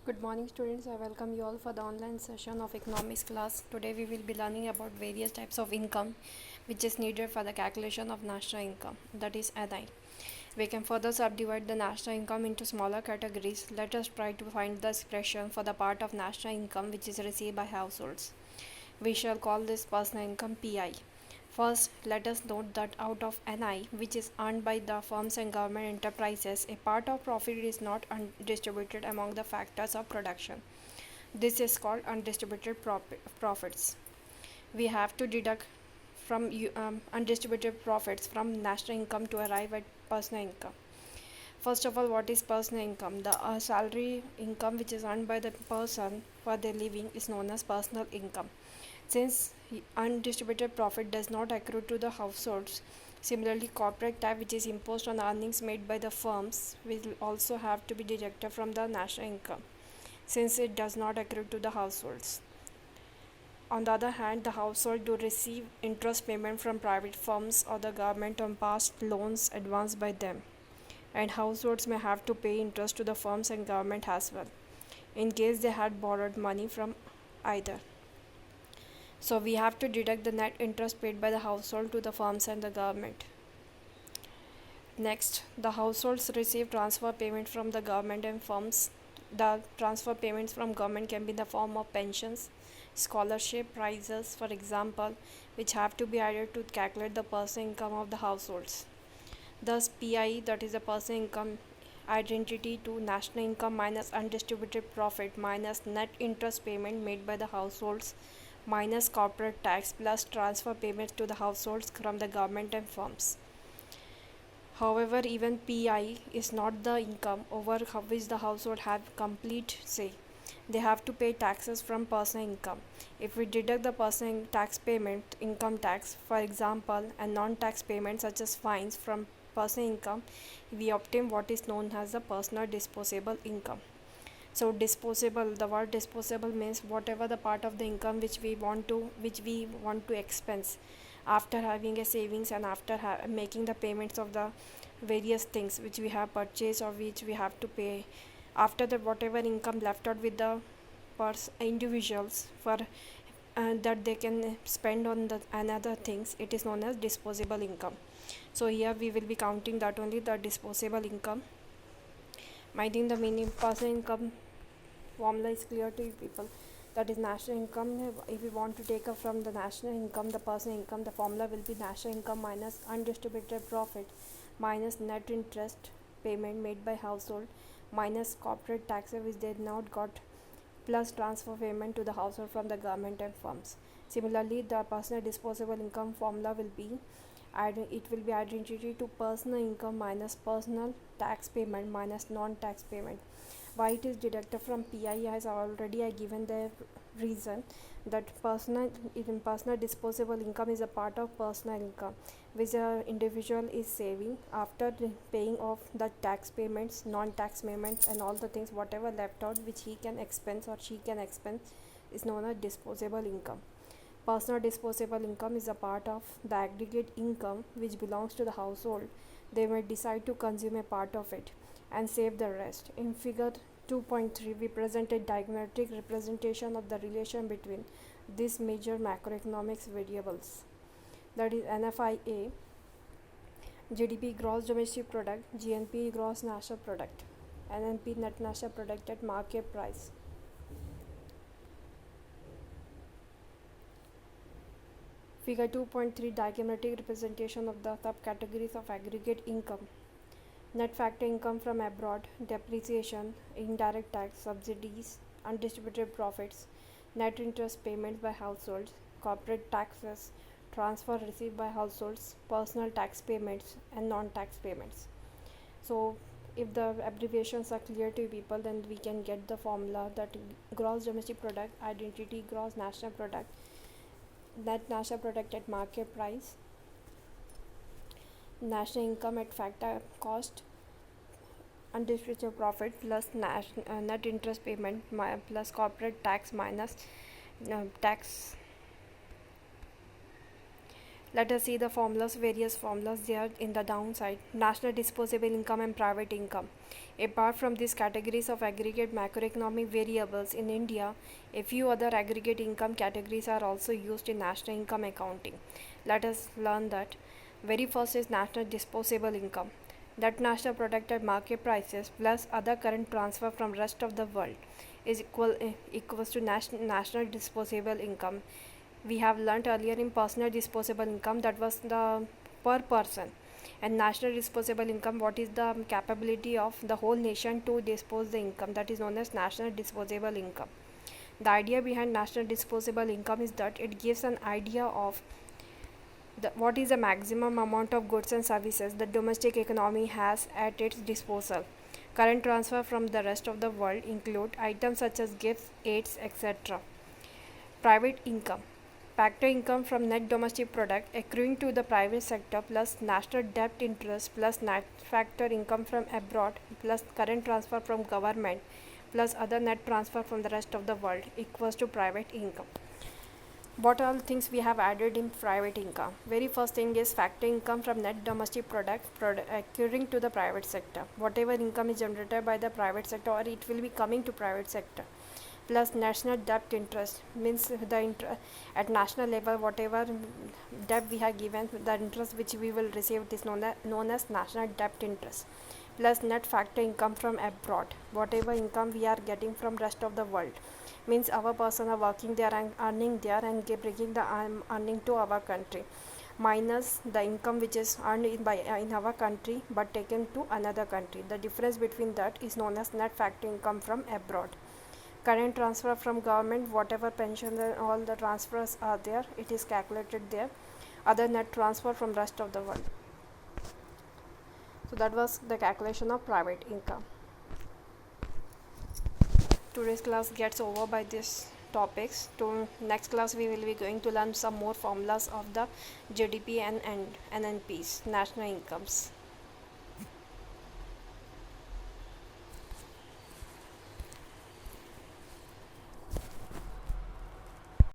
Good morning students, I welcome you all for the online session of economics class. Today we will be learning about various types of income which is needed for the calculation of national income, that is NI. We can further subdivide the national income into smaller categories. Let us try to find the expression for the part of national income which is received by households. We shall call this personal income PI. First, let us note that out of NI, which is earned by the firms and government enterprises, a part of profit is not undistributed among the factors of production. This is called undistributed profits. We have to deduct from undistributed profits from national income to arrive at personal income. First of all, what is personal income? The salary income which is earned by the person for their living is known as personal income. Since undistributed profit does not accrue to the households, similarly corporate tax which is imposed on earnings made by the firms will also have to be deducted from the national income since it does not accrue to the households. On the other hand, the household do receive interest payment from private firms or the government on past loans advanced by them, and households may have to pay interest to the firms and government as well in case they had borrowed money from either. So we have to deduct the net interest paid by the household to the firms and the government. Next, the households receive transfer payment from the government and firms. The transfer payments from government can be in the form of pensions, scholarship, prizes, for example, which have to be added to calculate the personal income of the households. Thus, PI, that is the personal income identity to national income minus undistributed profit minus net interest payment made by the households minus corporate tax plus transfer payments to the households from the government and firms. However, even PI is not the income over which the household have complete say. They have to pay taxes from personal income. If we deduct the personal tax payment, income tax, for example, and non-tax payments such as fines from personal income, we obtain what is known as the personal disposable income. So disposable, the word disposable means whatever the part of the income which we want to expense after having a savings and after making the payments of the various things which we have purchased or which we have to pay. After that, whatever income left out with the individuals for that they can spend on the another things, it is known as disposable income. So here we will be counting that only the disposable income. I think the meaning personal income formula is clear to you people. That is national income. If we want to take up from the national income, the personal income, the formula will be national income minus undistributed profit minus net interest payment made by household minus corporate taxes which they not got plus transfer payment to the household from the government and firms. Similarly, the personal disposable income formula will be identity to personal income minus personal tax payment minus non-tax payment. Why it is deducted from PI has already I given the reason that personal disposable income is a part of personal income which the individual is saving after paying off the tax payments, non-tax payments, and all the things whatever left out which he can expense or she can expense is known as disposable income. Personal disposable income is a part of the aggregate income which belongs to the household. They may decide to consume a part of it and save the rest. In figure 2.3, we present a diagrammatic representation of the relation between these major macroeconomics variables. That is NFIA, GDP gross domestic product, GNP gross national product, NNP net national product at market price. Figure 2.3 diagrammatic representation of the subcategories of aggregate income. Net factor income from abroad, depreciation, indirect tax, subsidies, undistributed profits, net interest payments by households, corporate taxes, transfer received by households, personal tax payments, and non-tax payments. So if the abbreviations are clear to people, then we can get the formula that gross domestic product, identity gross national product, net national product at market price, national income at factor cost, undistributed profit plus net interest payment plus corporate tax minus tax Let us see the formulas, various formulas there in the downside. National disposable income and private income. Apart from these categories of aggregate macroeconomic variables in India, a few other aggregate income categories are also used in national income accounting. Let us learn that. Very first is national disposable income. That national product at market prices plus other current transfer from rest of the world is equals to national disposable income. We have learnt earlier in personal disposable income, that was the per person, and national disposable income, what is the capability of the whole nation to dispose the income, that is known as national disposable income. The idea behind national disposable income is that it gives an idea of what is the maximum amount of goods and services the domestic economy has at its disposal. Current transfer from the rest of the world include items such as gifts, aids, etc. Private income. Factor income from net domestic product accruing to the private sector plus national debt interest plus net factor income from abroad plus current transfer from government plus other net transfer from the rest of the world equals to private income. What all things we have added in private income? Very first thing is factor income from net domestic product accruing to the private sector. Whatever income is generated by the private sector, or it will be coming to private sector, plus national debt interest, means at national level whatever debt we have given, the interest which we will receive, it is known as national debt interest, plus net factor income from abroad, whatever income we are getting from rest of the world, means our person are working there and earning there and bringing the earning to our country, minus the income which is earned in our country but taken to another country. The difference between that is known as net factor income from abroad. Current transfer from government, whatever pension and all the transfers are there, it is calculated there. Other net transfer from rest of the world. So that was the calculation of private income. Today's class gets over by this topics. To next class we will be going to learn some more formulas of the GDP and NNPs, national incomes.